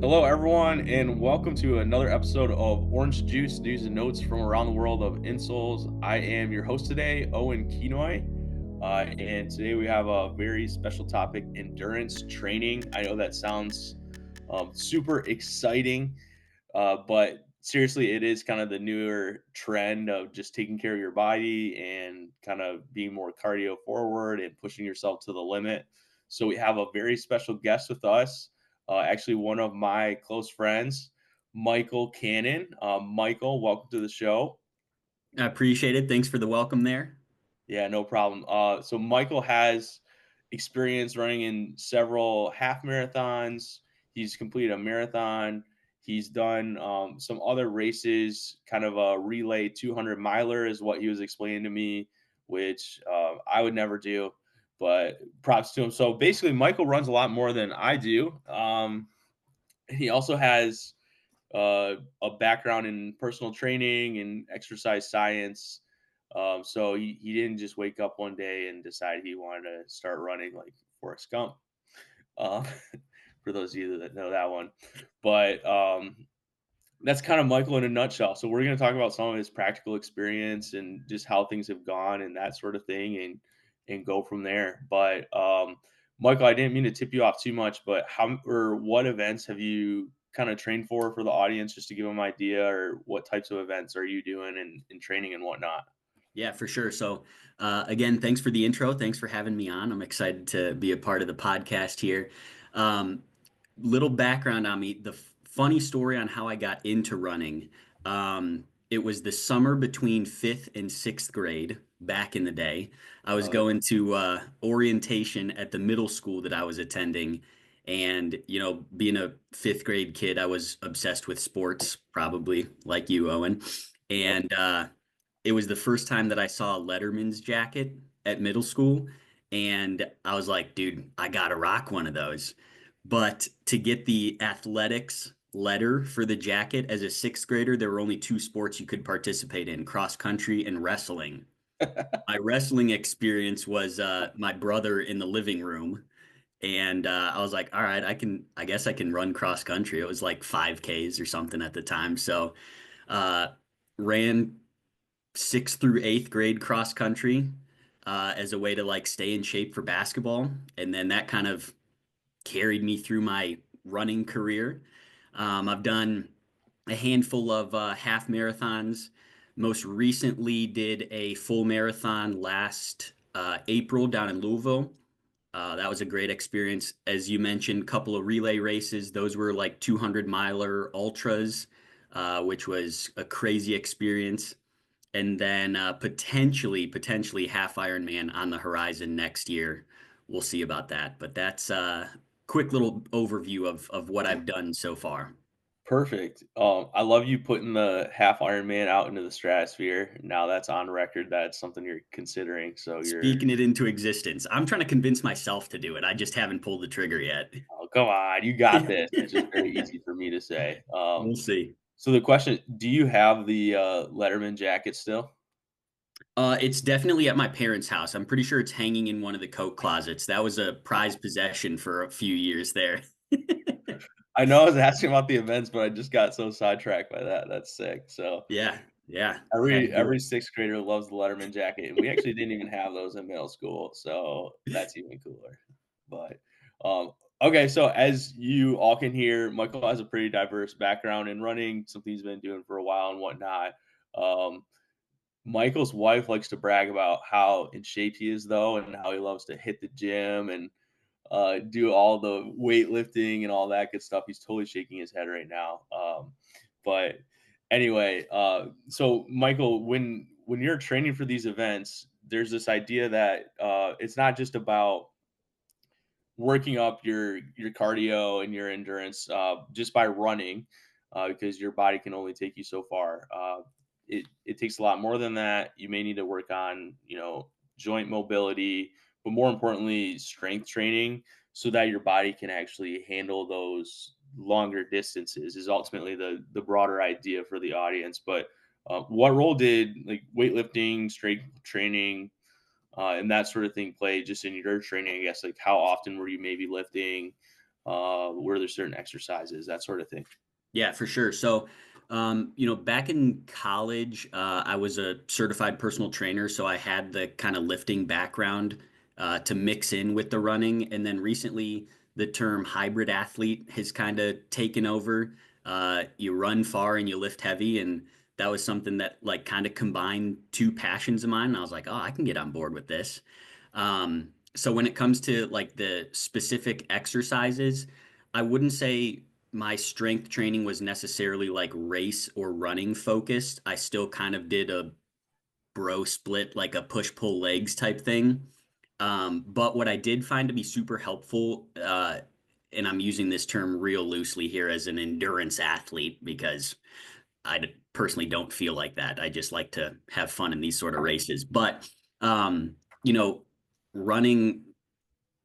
Hello, everyone, and welcome to another episode of Orange Juice News and Notes from around the world of Insoles. I am your host today, Owen Kenoy, and today we have a very special topic: endurance training. I know that sounds super exciting, but seriously, it is kind of the newer trend of just taking care of your body and kind of being more cardio forward and pushing yourself to the limit. So we have a very special guest with us, actually one of my close friends, Michael Cannon. Michael, welcome to the show. I appreciate it. Thanks for the welcome there. Yeah, no problem. So Michael has experience running in several half marathons. He's completed a marathon. He's done some other races, kind of a relay 200 miler is what he was explaining to me, which I would never do, but props to him. So basically, Michael runs a lot more than I do. He also has a background in personal training and exercise science. So he didn't just wake up one day and decide he wanted to start running like Forrest Gump. Uh, for those of you that know that one, but that's kind of Michael in a nutshell. So we're going to talk about some of his practical experience and just how things have gone and that sort of thing, and go from there. But Michael, I didn't mean to tip you off too much, but how or what events have you kind of trained for the audience, just to give them an idea, or what types of events are you doing in training and whatnot? Yeah, for sure. Again, thanks for the intro. Thanks for having me on. I'm excited to be a part of the podcast here. Um, Little background on me. Funny story on how I got into running. It was the summer between fifth and sixth grade back in the day. I was Oh, going to orientation at the middle school that I was attending. And, being a fifth grade kid, I was obsessed with sports, probably like you, Owen. yep. And it was the first time that I saw a Letterman's jacket at middle school. And I was like, dude, I gotta rock one of those. But to get the athletics letter for the jacket as a sixth grader, there were only two sports you could participate in: cross country and wrestling. My wrestling experience was my brother in the living room. And I was like, all right, I guess I can run cross country. It was like 5Ks or something at the time. So uh, ran sixth through eighth grade cross country as a way to like stay in shape for basketball. And then that kind of carried me through my running career. I've done a handful of half marathons. Most recently, did a full marathon last April down in Louisville. That was a great experience. As you mentioned, couple of relay races. Those were like 200 miler ultras, which was a crazy experience. And then potentially half Ironman on the horizon next year. We'll see about that. But that's a quick little overview of what I've done so far. Perfect. I love you putting the half Iron Man out into the stratosphere. Now that's on record. That's something you're considering. So you're, Speaking it into existence. I'm trying to convince myself to do it. I just haven't pulled the trigger yet. oh, come on, you got this. It's just very easy for me to say. We'll see. So the question: do you have the Letterman jacket still? It's definitely at my parents' house. I'm pretty sure it's hanging in one of the coat closets. That was a prized possession for a few years there. I know I was asking about the events, but I just got so sidetracked by that. That's sick. So Yeah, yeah. Had every to do every sixth grader loves the Letterman jacket, and we actually didn't even have those in middle school, so that's even cooler. But okay, so as you all can hear, Michael has a pretty diverse background in running, something he's been doing for a while and whatnot. Um, Michael's wife likes to brag about how in shape he is, though, and how he loves to hit the gym and do all the weightlifting and all that good stuff. He's totally shaking his head right now. But anyway, so Michael, when you're training for these events, there's this idea that it's not just about working up your cardio and your endurance just by running, because your body can only take you so far. It takes a lot more than that. You may need to work on joint mobility, but more importantly, strength training, so that your body can actually handle those longer distances. Is ultimately the broader idea for the audience. But what role did like weightlifting, strength training, and that sort of thing play just in your training? I guess, like, how often were you maybe lifting? Were there certain exercises, that sort of thing? Yeah, for sure. So, back in college, I was a certified personal trainer, so I had the kind of lifting background to mix in with the running. And then recently, the term hybrid athlete has kind of taken over. You run far and you lift heavy, and that was something that like kind of combined two passions of mine. And I was like, oh, I can get on board with this. So when it comes to like the specific exercises, I wouldn't say my strength training was necessarily like race or running focused. I still kind of did a bro split, like a push pull legs type thing. But what I did find to be super helpful, and I'm using this term real loosely here as an endurance athlete because personally don't feel like that. I just like to have fun in these sort of races. But, um, you know, running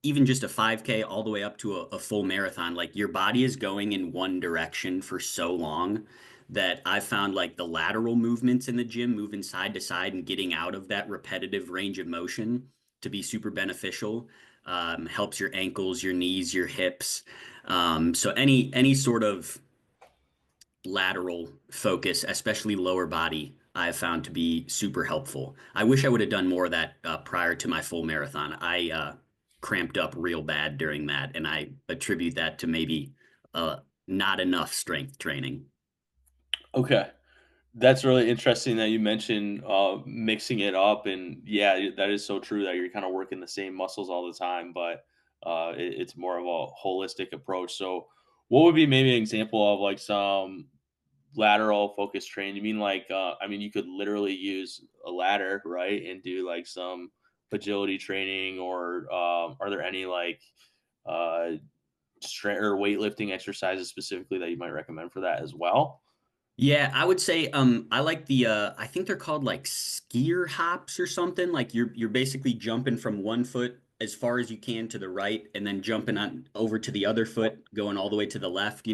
even just a 5K all the way up to a full marathon, like your body is going in one direction for so long that I've found like the lateral movements in the gym, moving side to side and getting out of that repetitive range of motion to be super beneficial. Helps your ankles, your knees, your hips. So any sort of lateral focus, especially lower body, I've found to be super helpful. I wish I would have done more of that prior to my full marathon. I cramped up real bad during that, and I attribute that to maybe uh, not enough strength training. Okay. That's really interesting that you mentioned mixing it up, and yeah, that is so true that you're kind of working the same muscles all the time, but it's more of a holistic approach. So, what would be maybe an example of like some lateral focus training? You mean like, I mean, you could literally use a ladder, right, and do like some agility training, or are there any like uh, strength or weightlifting exercises specifically that you might recommend for that as well? Yeah, I would say I like the I think they're called like skier hops or something. Like you're basically jumping from one foot as far as you can to the right and then jumping on over to the other foot, going all the way to the left,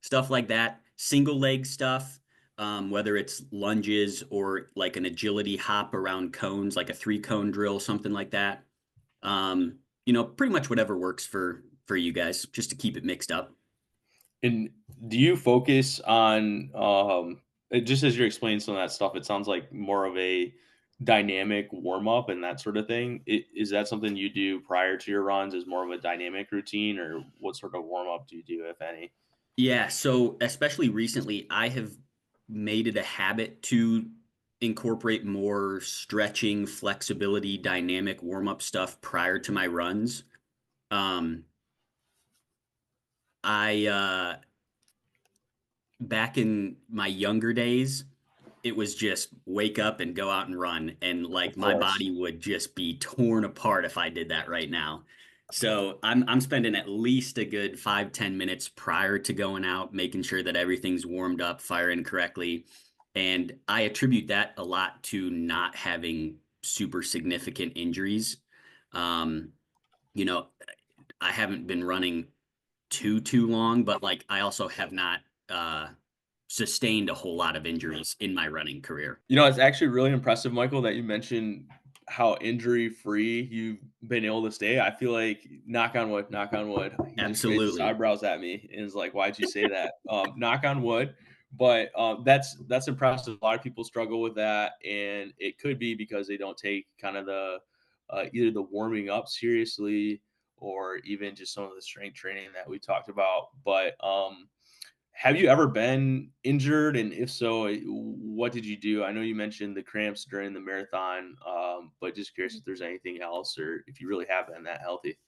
stuff like that. Single leg stuff, whether it's lunges or like an agility hop around cones, like a 3 cone drill, something like that. Pretty much whatever works for you guys, just to keep it mixed up. And do you focus on just as you're explaining some of that stuff, it sounds like more of a dynamic warm up and that sort of thing. Is that something you do prior to your runs as more of a dynamic routine, or what sort of warm up do you do, if any? Yeah, so especially recently, I have made it a habit to incorporate more stretching, flexibility, dynamic warm-up stuff prior to my runs. Um, I back in my younger days, it was just wake up and go out and run. And like Of my course. body would just be torn apart if I did that right now. So I'm spending at least a good 5-10 minutes prior to going out, making sure that everything's warmed up, firing correctly. And I attribute that a lot to not having super significant injuries. Um, you know, I haven't been running too long, but like I also have not uh sustained a whole lot of injuries in my running career. It's actually really impressive, Michael, that you mentioned how injury free you've been able to stay. I feel like knock on wood. He just raised his Absolutely. eyebrows at me and is like, "Why'd you say that?" Knock on wood, but that's impressive. A lot of people struggle with that, and it could be because they don't take kind of the either the warming up seriously, or even just some of the strength training that we talked about. But have you ever been injured? And if so, what did you do? I know you mentioned the cramps during the marathon, but just curious if there's anything else, or if you really have been that healthy.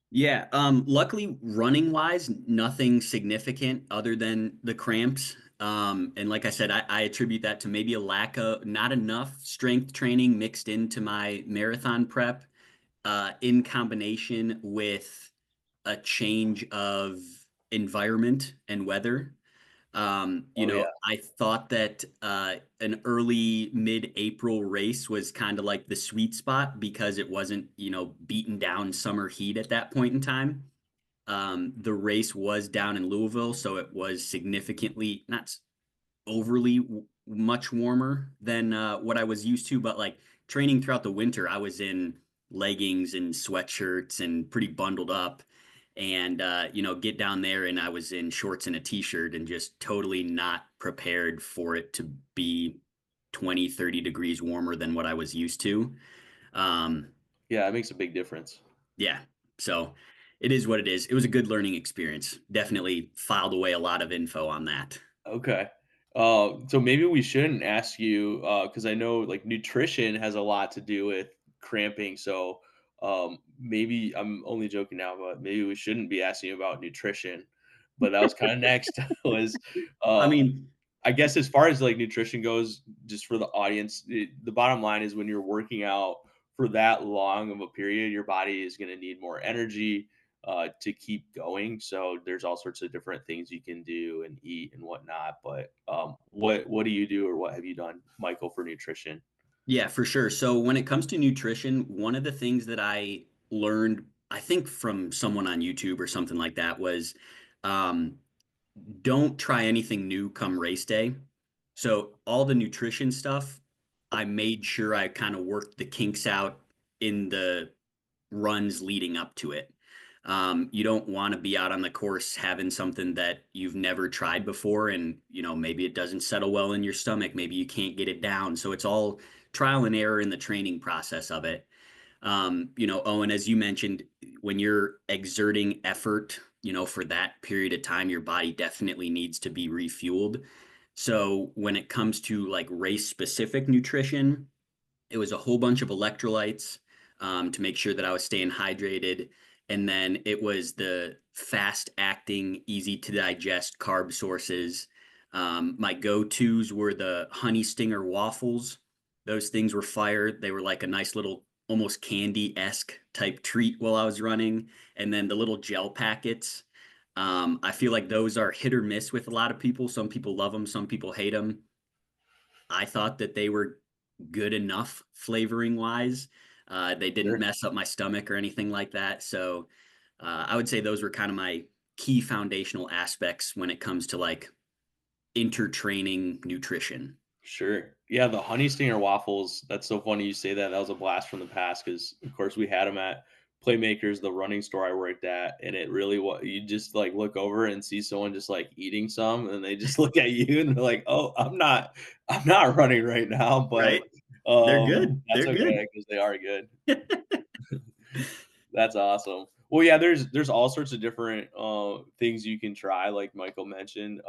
Yeah, luckily running wise, nothing significant other than the cramps. And like I said, I attribute that to maybe a lack of not enough strength training mixed into my marathon prep, in combination with a change of environment and weather. Oh yeah, I thought that an early mid-April race was kind of like the sweet spot because it wasn't, beaten down summer heat at that point in time. The race was down in Louisville, so it was significantly not overly much warmer than what I was used to, but like training throughout the winter, I was in leggings and sweatshirts and pretty bundled up. and get down there, and I was in shorts and a t-shirt and just totally not prepared for it to be 20, 30 degrees warmer than what I was used to. Um, Yeah, it makes a big difference. yeah, so it is what it is. It was a good learning experience. Definitely filed away a lot of info on that. Okay. So maybe we shouldn't ask you because I know like nutrition has a lot to do with cramping. So maybe I'm only joking now, but maybe we shouldn't be asking you about nutrition. But that was kind of next was I um, mean, I guess as far as like nutrition goes, just for the audience, the bottom line is when you're working out for that long of a period, your body is going to need more energy to keep going. So there's all sorts of different things you can do and eat and whatnot. But what do you do or what have you done, Michael, for nutrition? yeah, for sure. So when it comes to nutrition, one of the things that I learned, I think from someone on YouTube or something like that, was um, don't try anything new come race day. So all the nutrition stuff, I made sure I kind of worked the kinks out in the runs leading up to it. You don't want to be out on the course having something that you've never tried before, and maybe it doesn't settle well in your stomach. Maybe you can't get it down. So it's all trial and error in the training process of it. Owen, as you mentioned, when you're exerting effort, for that period of time, your body definitely needs to be refueled. So when it comes to like race specific nutrition, it was a whole bunch of electrolytes to make sure that I was staying hydrated. And then it was the fast acting, easy to digest carb sources. My go tos were the honey stinger waffles. Those things were fire. They were like a nice little, almost candy esque type treat while I was running. And then the little gel packets. I feel like those are hit or miss with a lot of people. Some people love them, some people hate them. I thought that they were good enough flavoring wise. They didn't Sure. mess up my stomach or anything like that. So I would say those were kind of my key foundational aspects when it comes to like intertraining nutrition. Sure. Yeah, the honey stinger waffles, that's so funny you say that. That was a blast from the past because, of course, we had them at Playmakers, the running store I worked at, and it really what you just like look over and see someone just like eating some, and they just look at you and they're like, "Oh, I'm not running right now," but Right? They're good. that's They're good. okay because they are good. That's awesome. Well, yeah, there's all sorts of different things you can try, like Michael mentioned.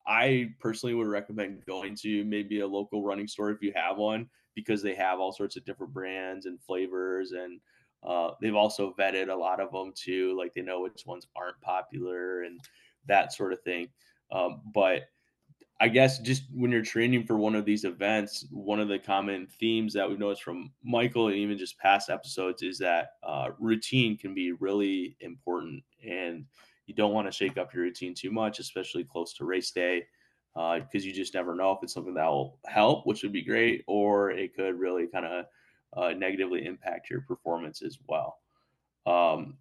I personally would recommend going to maybe a local running store if you have one because they have all sorts of different brands and flavors and they've also vetted a lot of them too, like they know which ones aren't popular and that sort of thing. But I guess just when you're training for one of these events, one of the common themes that we've noticed from Michael and even just past episodes is that routine can be really important, and you don't want to shake up your routine too much, especially close to race day, because you just never know if it's something that will help, which would be great, or it could really kind of negatively impact your performance as well. Um,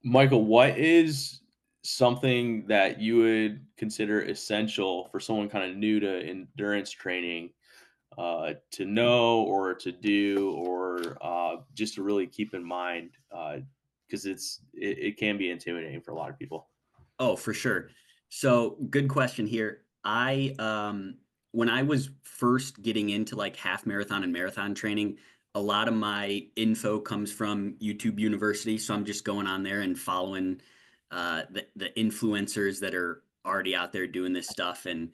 Michael, what is something that you would consider essential for someone kind of new to endurance training to know or to do or just to really keep in mind? Because it can be intimidating for a lot of people. Oh, for sure. So, good question here. When I was first getting into like half marathon and marathon training, a lot of my info comes from YouTube University. So I'm just going on there and following the influencers that are already out there doing this stuff. And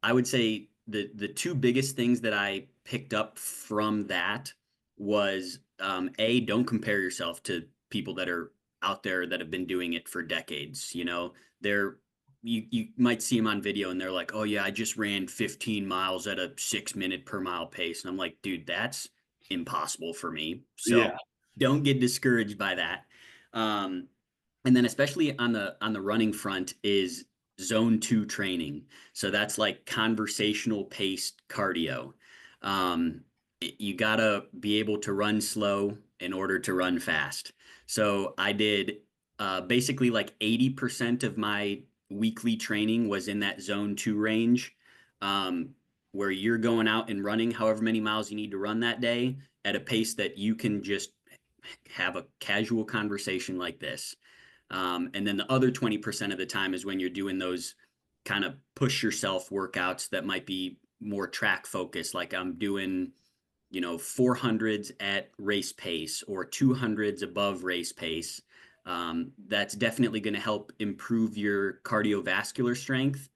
I would say the two biggest things that I picked up from that was a, don't compare yourself to people that are out there that have been doing it for decades. They're you might see them on video and they're like, oh yeah, I just ran 15 miles at a 6 minute per mile pace. And I'm like, dude, that's impossible for me. So Yeah, don't get discouraged by that. Um, and then especially on the running front is zone 2 training. So that's like conversational paced cardio. You gotta be able to run slow in order to run fast. So I did basically like 80% of my weekly training was in that zone 2 range, um, where you're going out and running however many miles you need to run that day at a pace that you can just have a casual conversation like this. And then the other 20% of the time is when you're doing those kind of push yourself workouts that might be more track focused. Like I'm doing, 400s at race pace or 200s above race pace. That's definitely going to help improve your cardiovascular strength,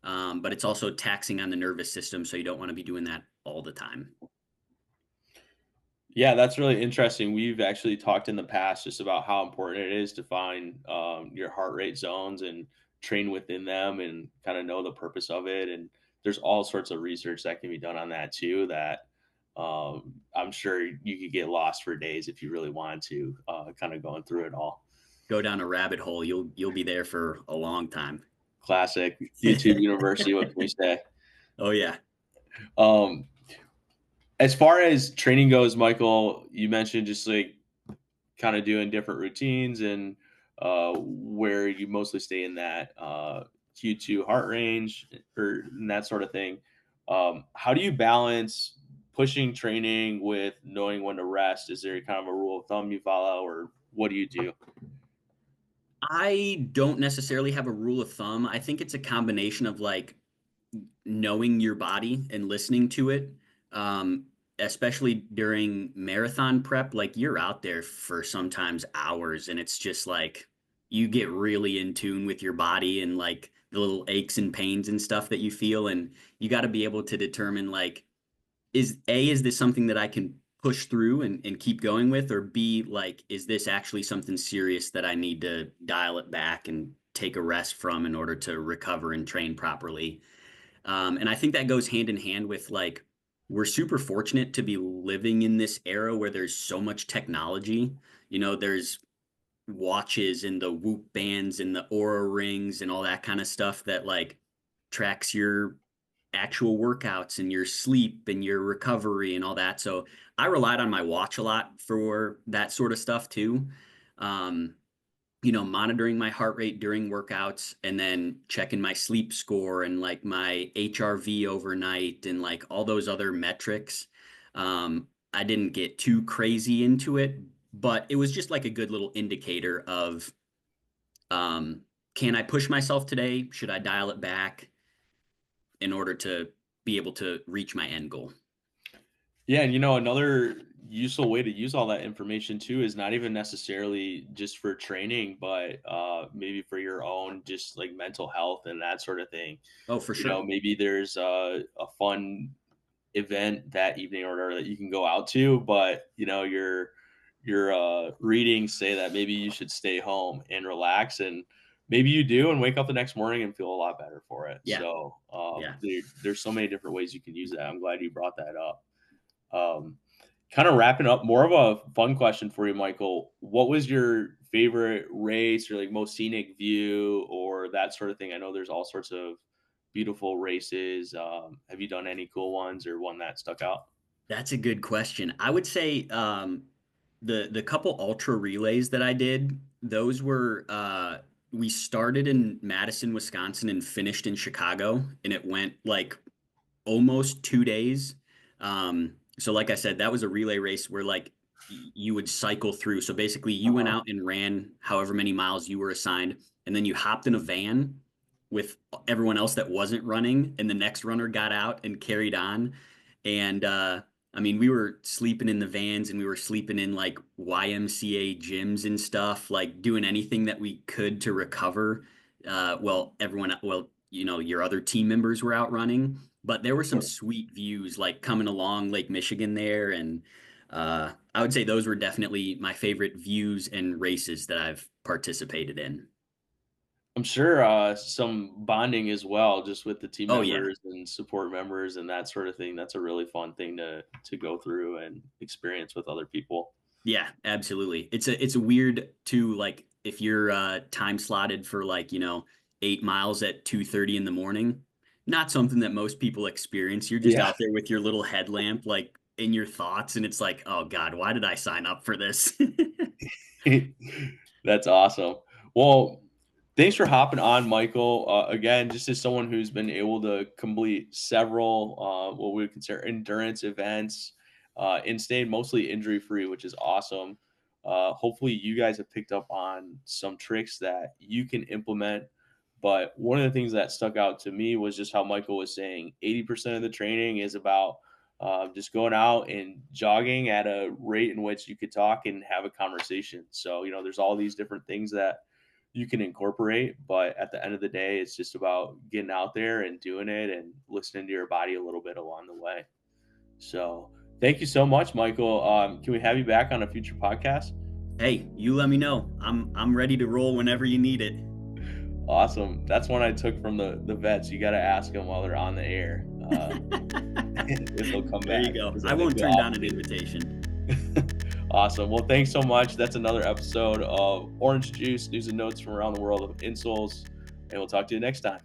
but it's also taxing on the nervous system. So you don't want to be doing that all the time. Yeah, that's really interesting. We've actually talked in the past just about how important it is to find your heart rate zones and train within them and kind of know the purpose of it. And there's all sorts of research that can be done on that too. That I'm sure you could get lost for days if you really wanted to, kind of going through it all. Go down a rabbit hole, you'll be there for a long time. Classic YouTube University. What can we say? Oh yeah. Um, as far as training goes, Michael, you mentioned just like kind of doing different routines and where you mostly stay in that Q2 heart range or and that sort of thing. How do you balance pushing training with knowing when to rest? Is there kind of a rule of thumb you follow, or what do you do? I don't necessarily have a rule of thumb. I think it's a combination of like knowing your body and listening to it. Um, Especially during marathon prep, like you're out there for sometimes hours and it's just like you get really in tune with your body and like the little aches and pains and stuff that you feel. And you got to be able to determine like, is this something that I can push through and keep going with, or B, like, is this actually something serious that I need to dial it back and take a rest from in order to recover and train properly? And I think that goes hand in hand with like, we're super fortunate to be living in this era where there's so much technology. There's watches and the Whoop bands and the Aura rings and all that kind of stuff that like tracks your actual workouts and your sleep and your recovery and all that. So I relied on my watch a lot for that sort of stuff too. Um, Monitoring my heart rate during workouts and then checking my sleep score and like my HRV overnight and like all those other metrics. I didn't get too crazy into it, but it was just like a good little indicator of um, can I push myself today? Should I dial it back in order to be able to reach my end goal? Yeah, and another useful way to use all that information too is not even necessarily just for training, but maybe for your own just like mental health and that sort of thing. Oh, for sure. Maybe there's a fun event that evening or whatever that you can go out to, but your readings say that maybe you should stay home and relax, and maybe you do and wake up the next morning and feel a lot better for it. Yeah. So Yeah. there's so many different ways you can use that. I'm glad you brought that up. Um, Kind of wrapping up, more of a fun question for you, Michael. What was your favorite race or like most scenic view or that sort of thing? I know there's all sorts of beautiful races. Have you done any cool ones or one that stuck out? That's a good question. I would say the couple ultra relays that I did, those were we started in Madison, Wisconsin and finished in Chicago, and it went like almost 2 days. So like I said, that was a relay race where like you would cycle through. So basically you went Uh-huh. out and ran however many miles you were assigned, and then you hopped in a van with everyone else that wasn't running, and the next runner got out and carried on. And I mean, we were sleeping in the vans and we were sleeping in like YMCA gyms and stuff, like doing anything that we could to recover. Your other team members were out running, but there were some sweet views like coming along Lake Michigan there. And I would say those were definitely my favorite views and races that I've participated in. I'm sure some bonding as well, just with the team Oh, yeah. members and support members and that sort of thing. That's a really fun thing to go through and experience with other people. Yeah, absolutely. It's a weird to like if you're time slotted for like, 8 miles at 2:30 in the morning, not something that most people experience. You're just Yeah. out there with your little headlamp like in your thoughts and it's like, "Oh God, why did I sign up for this?" That's awesome. Well, thanks for hopping on, Michael. Again, just as someone who's been able to complete several what we would consider endurance events and staying mostly injury free, which is awesome. hopefully you guys have picked up on some tricks that you can implement. But one of the things that stuck out to me was just how Michael was saying 80% of the training is about just going out and jogging at a rate in which you could talk and have a conversation. So, there's all these different things that you can incorporate, but at the end of the day, it's just about getting out there and doing it and listening to your body a little bit along the way. So, thank you so much, Michael. Can we have you back on a future podcast? Hey, you let me know. I'm ready to roll whenever you need it. Awesome. That's one I took from the vets. You got to ask them while they're on the air if they'll come There back. you go. 'Cause I think won't they're turn down an obligated. invitation. Awesome. Well, thanks so much. That's another episode of Orange Juice, news and notes from around the world of insoles. And we'll talk to you next time.